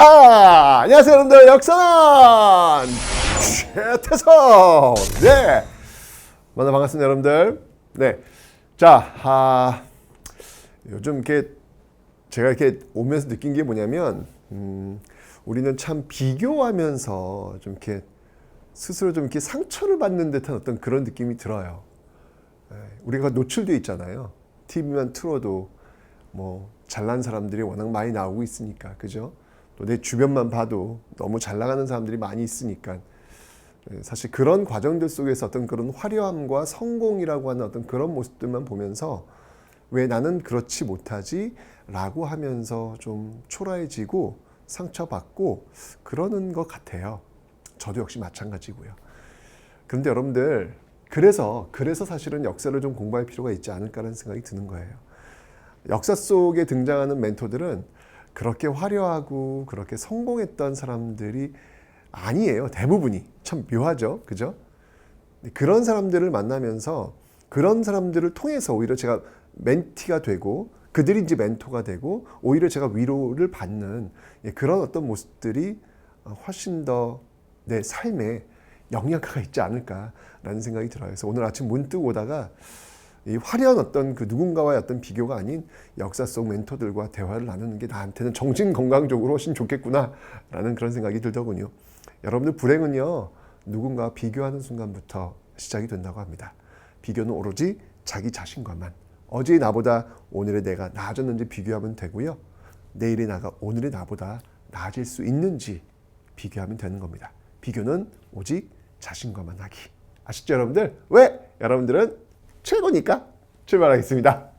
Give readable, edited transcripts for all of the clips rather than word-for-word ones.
안녕하세요 여러분들, 역선 최태성. 네, 만나 반갑습니다 여러분들. 네, 자, 요즘 이렇게 제가 이렇게 오면서 느낀 게 뭐냐면 우리는 참 비교하면서 좀 이렇게 스스로 좀 이렇게 상처를 받는 듯한 어떤 그런 느낌이 들어요. 우리가 노출되어 있잖아요. TV만 틀어도 뭐 잘난 사람들이 워낙 많이 나오고 있으니까, 그죠? 또 내 주변만 봐도 너무 잘 나가는 사람들이 많이 있으니까 사실 그런 과정들 속에서 어떤 그런 화려함과 성공이라고 하는 어떤 그런 모습들만 보면서 왜 나는 그렇지 못하지? 라고 하면서 좀 초라해지고 상처받고 그러는 것 같아요. 저도 역시 마찬가지고요. 그런데 여러분들, 그래서 사실은 역사를 좀 공부할 필요가 있지 않을까라는 생각이 드는 거예요. 역사 속에 등장하는 멘토들은 그렇게 화려하고 그렇게 성공했던 사람들이 아니에요. 대부분이. 참 묘하죠. 그죠? 그런 사람들을 만나면서 그런 사람들을 통해서 오히려 제가 멘티가 되고 그들이 이제 멘토가 되고 오히려 제가 위로를 받는 그런 어떤 모습들이 훨씬 더 내 삶에 영향가가 있지 않을까라는 생각이 들어요. 그래서 오늘 아침 문득 오다가 이 화려한 어떤 그 누군가와의 어떤 비교가 아닌 역사 속 멘토들과 대화를 나누는 게 나한테는 정신 건강적으로 훨씬 좋겠구나라는 그런 생각이 들더군요. 여러분들, 불행은요, 누군가와 비교하는 순간부터 시작이 된다고 합니다. 비교는 오로지 자기 자신과만. 어제의 나보다 오늘의 내가 나아졌는지 비교하면 되고요. 내일의 나가 오늘의 나보다 나아질 수 있는지 비교하면 되는 겁니다. 비교는 오직 자신과만 하기. 아시죠 여러분들? 왜? 여러분들은 최고니까. 출발하겠습니다.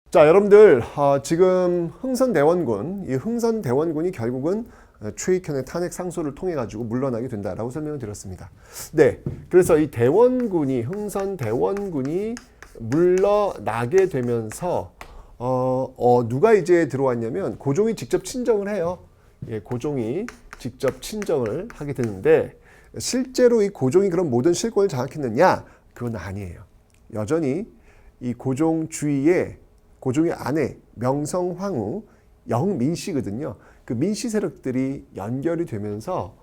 자, 여러분들, 지금 흥선대원군, 이 흥선대원군이 결국은 최익현의 탄핵 상소를 통해 가지고 물러나게 된다라고 설명을 드렸습니다. 네, 그래서 이 대원군이, 흥선대원군이 물러나게 되면서 누가 이제 들어왔냐면 고종이 직접 친정을 해요. 예, 고종이 직접 친정을 하게 되는데, 실제로 이 고종이 그런 모든 실권을 장악했느냐? 그건 아니에요. 여전히 이 고종 주위에 고종의 아내 명성황후 영민씨거든요. 그 민씨 세력들이 연결이 되면서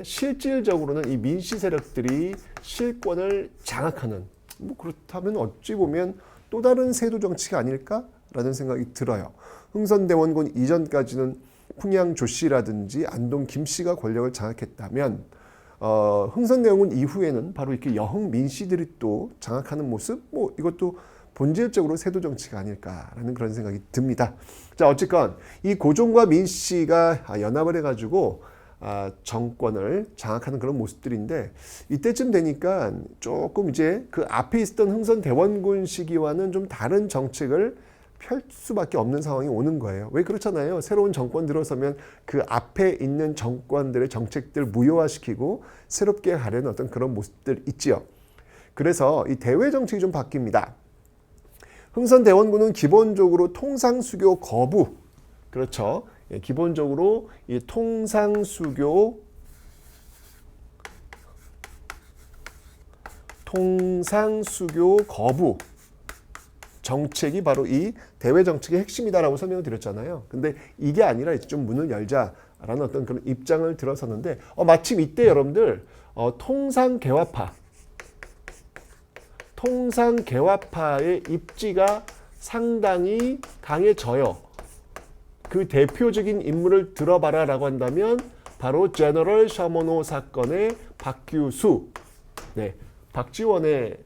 실질적으로는 이 민씨 세력들이 실권을 장악하는, 뭐 그렇다면 어찌 보면 또 다른 세도 정치가 아닐까라는 생각이 들어요. 흥선대원군 이전까지는 풍양 조씨라든지 안동 김씨가 권력을 장악했다면 흥선대원군 이후에는 바로 이렇게 여흥 민씨들이 또 장악하는 모습, 뭐 이것도 본질적으로 세도 정치가 아닐까라는 그런 생각이 듭니다. 자, 어쨌건 이 고종과 민씨가 연합을 해가지고 정권을 장악하는 그런 모습들인데, 이때쯤 되니까 조금 이제 그 앞에 있었던 흥선대원군 시기와는 좀 다른 정책을 펼 수밖에 없는 상황이 오는 거예요. 왜 그렇잖아요. 새로운 정권 들어서면 그 앞에 있는 정권들의 정책들 무효화시키고 새롭게 하려는 어떤 그런 모습들 있지요. 그래서 이 대외 정책이 좀 바뀝니다. 흥선대원군은 기본적으로 통상수교 거부, 그렇죠. 예, 기본적으로 이 통상수교 거부 정책이 바로 이 대외 정책의 핵심이다라고 설명을 드렸잖아요. 근데 이게 아니라 이제 좀 문을 열자라는 어떤 그런 입장을 들어섰는데, 마침 이때 여러분들 통상개화파의 입지가 상당히 강해져요. 그 대표적인 인물을 들어봐라라고 한다면 바로 제너럴 샤모노 사건의 박규수, 박지원의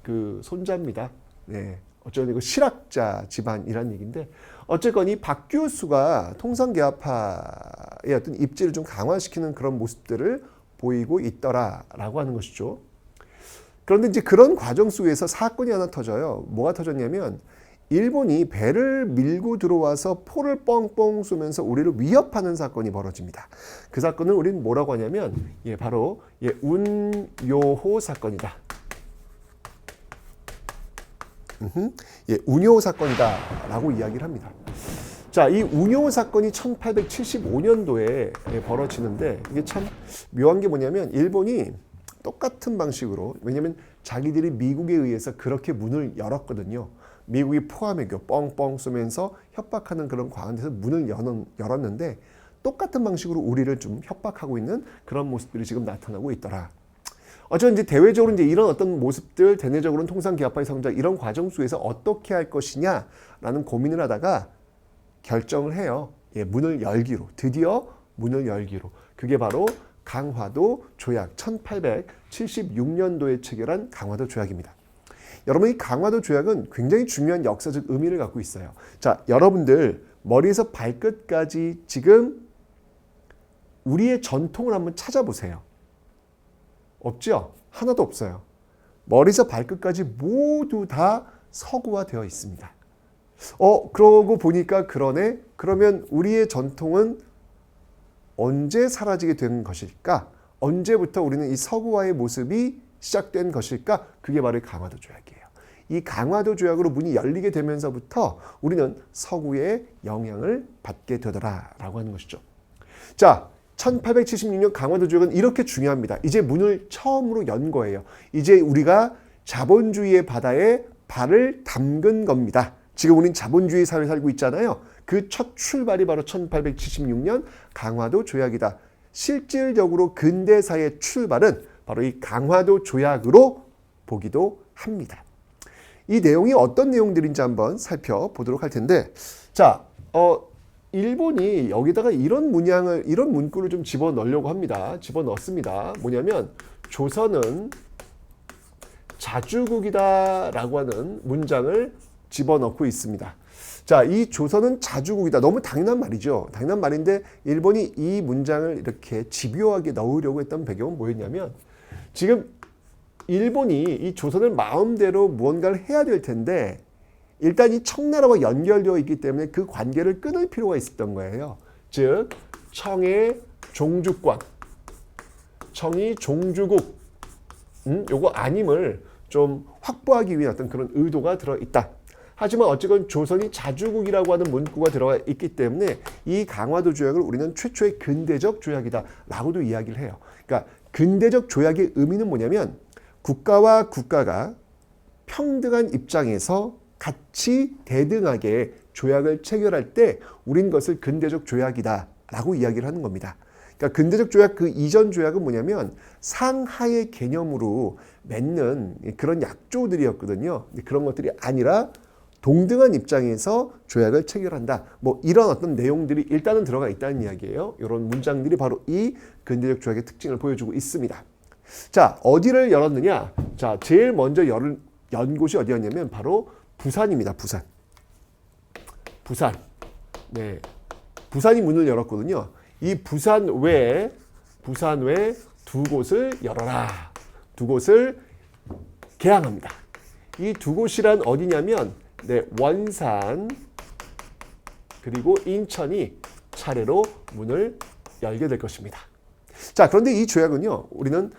그 손자입니다. 어쩌면 이거 실학자 집안이란 얘기인데, 어쨌건 이 박규수가 통상개화파의 어떤 입지를 좀 강화시키는 그런 모습들을 보이고 있더라라고 하는 것이죠. 그런데 이제 그런 과정 속에서 사건이 하나 터져요. 뭐가 터졌냐면 일본이 배를 밀고 들어와서 포를 뻥뻥 쏘면서 우리를 위협하는 사건이 벌어집니다. 그 사건을 우리는 뭐라고 하냐면 바로 운요호 사건이다. 운요호 사건이다 라고 이야기를 합니다. 자, 이 운요호 사건이 1875년도에 벌어지는데, 이게 참 묘한 게 뭐냐면 일본이 똑같은 방식으로, 왜냐하면 자기들이 미국에 의해서 그렇게 문을 열었거든요. 미국이 포함해교 뻥뻥 쏘면서 협박하는 그런 가운데서 문을 열었는데 똑같은 방식으로 우리를 좀 협박하고 있는 그런 모습들이 지금 나타나고 있더라. 어쨌든 이제 대외적으로 이제 이런 어떤 모습들, 대내적으로는 통상기업화의 성장 이런 과정 속에서 어떻게 할 것이냐라는 고민을 하다가 결정을 해요. 예, 문을 열기로, 드디어 문을 열기로. 그게 바로 강화도 조약, 1876년도에 체결한 강화도 조약입니다. 여러분, 이 강화도 조약은 굉장히 중요한 역사적 의미를 갖고 있어요. 자, 여러분들 머리에서 발끝까지 지금 우리의 전통을 한번 찾아보세요. 없죠? 하나도 없어요. 머리에서 발끝까지 모두 다 서구화되어 있습니다. 그러고 보니까 그러네? 그러면 우리의 전통은 언제 사라지게 된 것일까? 언제부터 우리는 이 서구화의 모습이 시작된 것일까? 그게 바로 강화도 조약이에요. 이 강화도 조약으로 문이 열리게 되면서부터 우리는 서구의 영향을 받게 되더라라고 하는 것이죠. 자, 1876년 강화도 조약은 이렇게 중요합니다. 이제 문을 처음으로 연 거예요. 이제 우리가 자본주의의 바다에 발을 담근 겁니다. 지금 우린 자본주의 사회에 살고 있잖아요. 그 첫 출발이 바로 1876년 강화도 조약이다. 실질적으로 근대사의 출발은 바로 이 강화도 조약으로 보기도 합니다. 이 내용이 어떤 내용들인지 한번 살펴보도록 할 텐데, 자, 일본이 여기다가 이런 문구를 좀 집어넣으려고 합니다. 집어넣습니다. 뭐냐면 조선은 자주국이다라고 하는 문장을 집어넣고 있습니다. 자, 이 조선은 자주국이다. 너무 당연한 말이죠. 당연한 말인데 일본이 이 문장을 이렇게 집요하게 넣으려고 했던 배경은 뭐였냐면, 지금 일본이 이 조선을 마음대로 무언가를 해야 될 텐데 일단 이 청나라와 연결되어 있기 때문에 그 관계를 끊을 필요가 있었던 거예요. 즉 청의 종주권, 청이 종주국, 요거 아님을 좀 확보하기 위한 어떤 그런 의도가 들어있다. 하지만 어쨌건 조선이 자주국이라고 하는 문구가 들어가 있기 때문에 이 강화도 조약을 우리는 최초의 근대적 조약이다 라고도 이야기를 해요. 그러니까 근대적 조약의 의미는 뭐냐면 국가와 국가가 평등한 입장에서 같이 대등하게 조약을 체결할 때 우린 것을 근대적 조약이다 라고 이야기를 하는 겁니다. 그러니까 근대적 조약 그 이전 조약은 뭐냐면 상하의 개념으로 맺는 그런 약조들이었거든요. 그런 것들이 아니라 동등한 입장에서 조약을 체결한다. 뭐 이런 어떤 내용들이 일단은 들어가 있다는 이야기예요. 이런 문장들이 바로 이 근대적 조약의 특징을 보여주고 있습니다. 자, 어디를 열었느냐? 자, 제일 먼저 연 곳이 어디였냐면 바로 부산입니다. 부산. 네. 부산이 문을 열었거든요. 이 부산 외 두 곳을 열어라. 두 곳을 개항합니다. 이 두 곳이란 어디냐면 원산 그리고 인천이 차례로 문을 열게 될 것입니다. 자, 그런데 이 조약은요, 우리는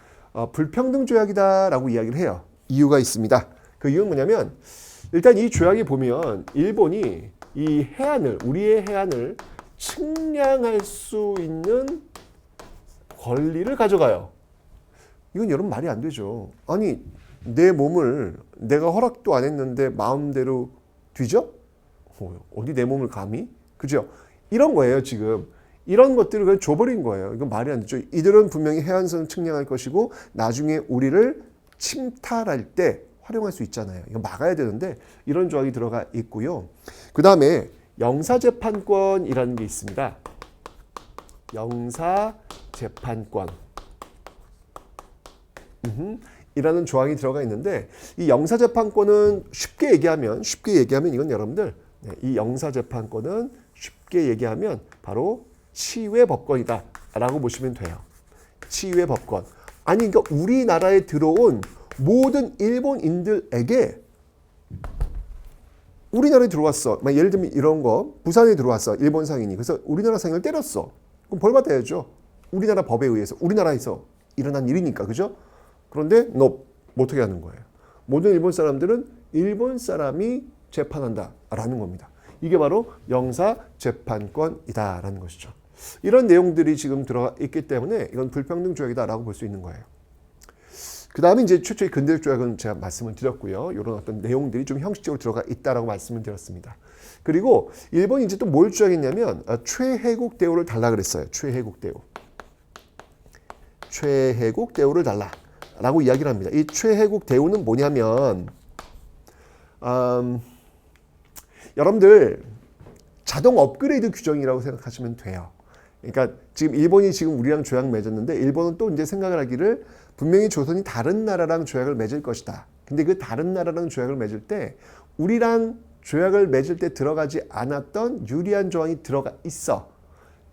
불평등 조약이다라고 이야기를 해요. 이유가 있습니다. 그 이유는 뭐냐면 일단 이 조약에 보면 일본이 이 해안을, 우리의 해안을 측량할 수 있는 권리를 가져가요. 이건 여러분 말이 안 되죠. 아니, 내 몸을 내가 허락도 안 했는데 마음대로 뒤져? 어디 내 몸을 감히? 그죠? 이런 거예요, 지금. 이런 것들을 그냥 줘버린 거예요. 이건 말이 안 되죠. 이들은 분명히 해안선을 측량할 것이고 나중에 우리를 침탈할 때 활용할 수 있잖아요. 이거 막아야 되는데 이런 조항이 들어가 있고요. 그 다음에 영사재판권이라는 게 있습니다. 영사재판권. 이라는 조항이 들어가 있는데 이 영사재판권은 쉽게 얘기하면 이건 여러분들 이 영사재판권은 쉽게 얘기하면 바로 치유의 법권이다 라고 보시면 돼요. 치유의 법권. 아니 그러니까 우리나라에 들어온 모든 일본인들에게 우리나라에 들어왔어. 예를 들면 이런 거 부산에 들어왔어. 일본 상인이. 그래서 우리나라 상인을 때렸어. 그럼 벌 받아야죠. 우리나라 법에 의해서. 우리나라에서 일어난 일이니까. 그죠? 그런데 너 어떻게 하는 거예요? 모든 일본 사람들은 일본 사람이 재판한다 라는 겁니다. 이게 바로 영사재판권이다 라는 것이죠. 이런 내용들이 지금 들어가 있기 때문에 이건 불평등 조약이다 라고 볼 수 있는 거예요. 그 다음에 이제 최초의 근대적 조약은 제가 말씀을 드렸고요. 이런 어떤 내용들이 좀 형식적으로 들어가 있다라고 말씀을 드렸습니다. 그리고 일본이 이제 또 뭘 주장했냐면 최혜국 대우를 달라 그랬어요. 최혜국 대우. 최혜국 대우를 달라라고 이야기를 합니다. 이 최혜국 대우는 뭐냐면 여러분들 자동 업그레이드 규정이라고 생각하시면 돼요. 그러니까 지금 일본이 지금 우리랑 조약 맺었는데 일본은 또 이제 생각을 하기를 분명히 조선이 다른 나라랑 조약을 맺을 것이다. 근데 그 다른 나라랑 조약을 맺을 때 우리랑 조약을 맺을 때 들어가지 않았던 유리한 조항이 들어가 있어.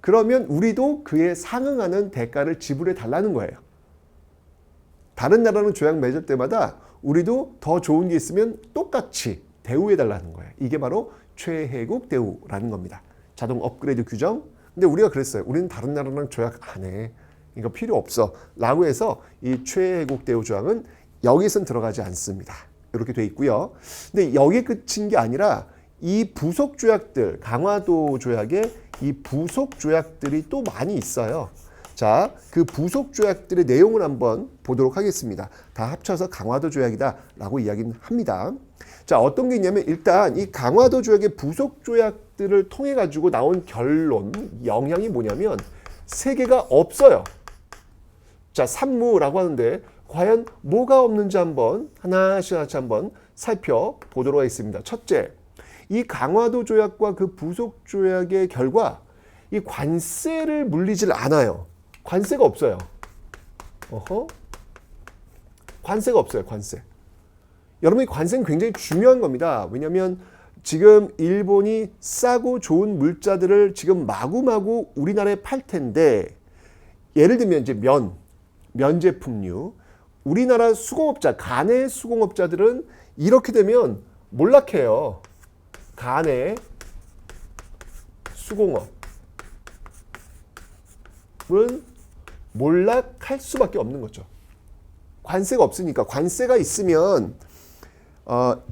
그러면 우리도 그에 상응하는 대가를 지불해 달라는 거예요. 다른 나라랑 조약 맺을 때마다 우리도 더 좋은 게 있으면 똑같이 대우해 달라는 거예요. 이게 바로 최혜국 대우라는 겁니다. 자동 업그레이드 규정. 근데 우리가 그랬어요. 우리는 다른 나라랑 조약 안 해. 이거 필요 없어. 라고 해서 이 최혜국 대우 조항은 여기선 들어가지 않습니다. 이렇게 돼 있고요. 근데 여기에 끝인 게 아니라 이 부속 조약들, 강화도 조약에 이 부속 조약들이 또 많이 있어요. 자, 그 부속 조약들의 내용을 한번 보도록 하겠습니다. 다 합쳐서 강화도 조약이다 라고 이야기는 합니다. 자, 어떤 게 있냐면 일단 이 강화도 조약의 부속 조약들을 통해 가지고 나온 결론, 영향이 뭐냐면 세 개가 없어요. 자, 산무라고 하는데 과연 뭐가 없는지 하나씩 한번 살펴보도록 하겠습니다. 첫째, 이 강화도 조약과 그 부속 조약의 결과 이 관세를 물리질 않아요. 관세가 없어요. 관세가 없어요. 관세. 여러분, 이 관세는 굉장히 중요한 겁니다. 왜냐하면 지금 일본이 싸고 좋은 물자들을 지금 마구마구 우리나라에 팔 텐데, 예를 들면 이제 면 제품류, 우리나라 수공업자, 간의 수공업자들은 이렇게 되면 몰락해요. 간의 수공업은 몰락할 수밖에 없는 거죠. 관세가 없으니까. 관세가 있으면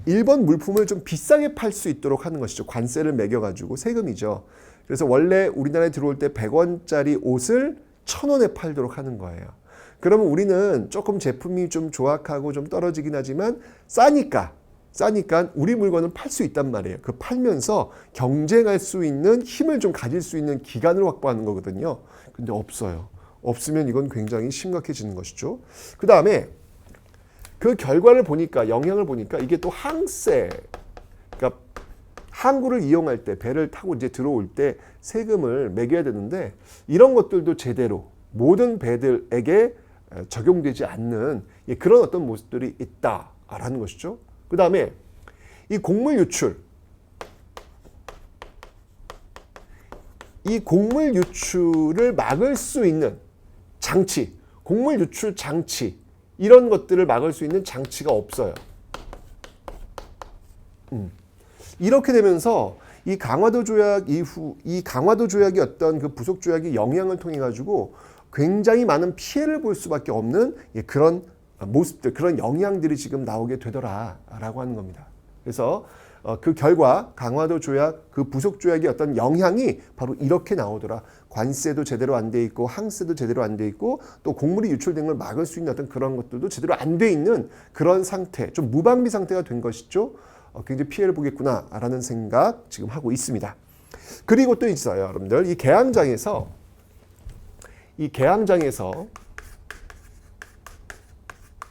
일본 물품을 좀 비싸게 팔 수 있도록 하는 것이죠. 관세를 매겨가지고 세금이죠. 그래서 원래 우리나라에 들어올 때 100원짜리 옷을 1000원에 팔도록 하는 거예요. 그러면 우리는 조금 제품이 좀 조악하고 좀 떨어지긴 하지만 싸니까 우리 물건은 팔 수 있단 말이에요. 그 팔면서 경쟁할 수 있는 힘을 좀 가질 수 있는 기간을 확보하는 거거든요. 근데 없어요. 없으면 이건 굉장히 심각해지는 것이죠. 그 다음에 그 결과를 보니까, 영향을 보니까 이게 또 항세, 그러니까 항구를 이용할 때, 배를 타고 이제 들어올 때 세금을 매겨야 되는데 이런 것들도 제대로 모든 배들에게 적용되지 않는 그런 어떤 모습들이 있다라는 것이죠. 그 다음에 이 곡물 유출, 이 곡물 유출을 막을 수 있는 장치, 곡물 유출 장치, 이런 것들을 막을 수 있는 장치가 없어요. 이렇게 되면서 이 강화도 조약 이후, 이 강화도 조약이 어떤 그 부속 조약의 영향을 통해 가지고 굉장히 많은 피해를 볼 수밖에 없는 그런 모습들, 그런 영향들이 지금 나오게 되더라라고 하는 겁니다. 그래서 그 결과 강화도 조약, 그 부속 조약의 어떤 영향이 바로 이렇게 나오더라. 관세도 제대로 안 돼 있고 항세도 제대로 안 돼 있고 또 곡물이 유출된 걸 막을 수 있는 어떤 그런 것들도 제대로 안 돼 있는 그런 상태, 좀 무방비 상태가 된 것이죠. 굉장히 피해를 보겠구나라는 생각 지금 하고 있습니다. 그리고 또 있어요, 여러분들. 이 개항장에서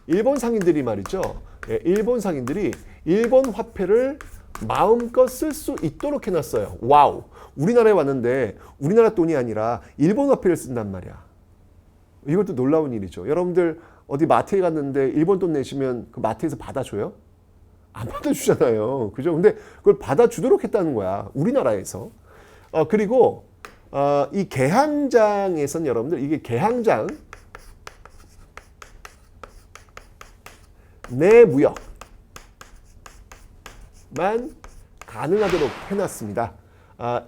일본 상인들이 말이죠. 일본 상인들이 일본 화폐를 마음껏 쓸 수 있도록 해놨어요. 와우. 우리나라에 왔는데 우리나라 돈이 아니라 일본 화폐를 쓴단 말이야. 이것도 놀라운 일이죠. 여러분들 어디 마트에 갔는데 일본 돈 내시면 그 마트에서 받아줘요? 안 받아주잖아요. 그죠? 근데 그걸 받아주도록 했다는 거야. 우리나라에서. 그리고 이 개항장에서는 여러분들, 이게 개항장 내 무역만 가능하도록 해놨습니다.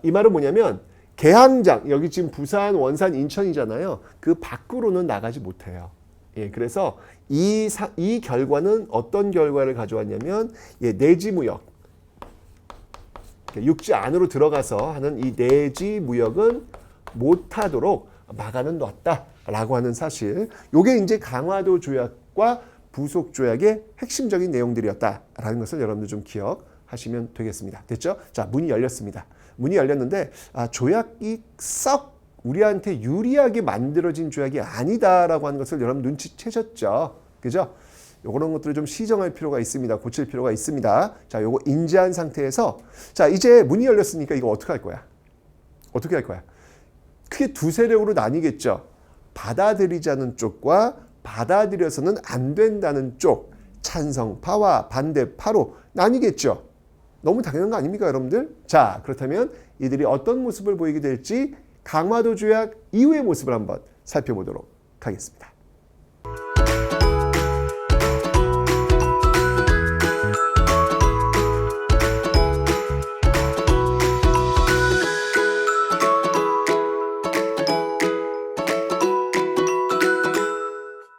이 말은 뭐냐면 개항장, 여기 지금 부산, 원산, 인천이잖아요. 그 밖으로는 나가지 못해요. 그래서 이 결과는 어떤 결과를 가져왔냐면 내지 무역, 육지 안으로 들어가서 하는 이 내지 무역은 못하도록 막아는 놨다라고 하는 사실. 이게 이제 강화도 조약과 부속 조약의 핵심적인 내용들이었다라는 것을 여러분들 좀 기억하시면 되겠습니다. 됐죠? 자, 문이 열렸습니다. 문이 열렸는데 조약이 썩 우리한테 유리하게 만들어진 조약이 아니다라고 하는 것을 여러분 눈치채셨죠? 그죠? 요런 것들을 좀 시정할 필요가 있습니다. 고칠 필요가 있습니다. 자, 요거 인지한 상태에서 자, 이제 문이 열렸으니까 이거 어떻게 할 거야? 어떻게 할 거야? 크게 두 세력으로 나뉘겠죠. 받아들이자는 쪽과 받아들여서는 안 된다는 쪽, 찬성파와 반대파로 나뉘겠죠. 너무 당연한 거 아닙니까, 여러분들? 자, 그렇다면 이들이 어떤 모습을 보이게 될지 강화도 조약 이후의 모습을 한번 살펴보도록 하겠습니다.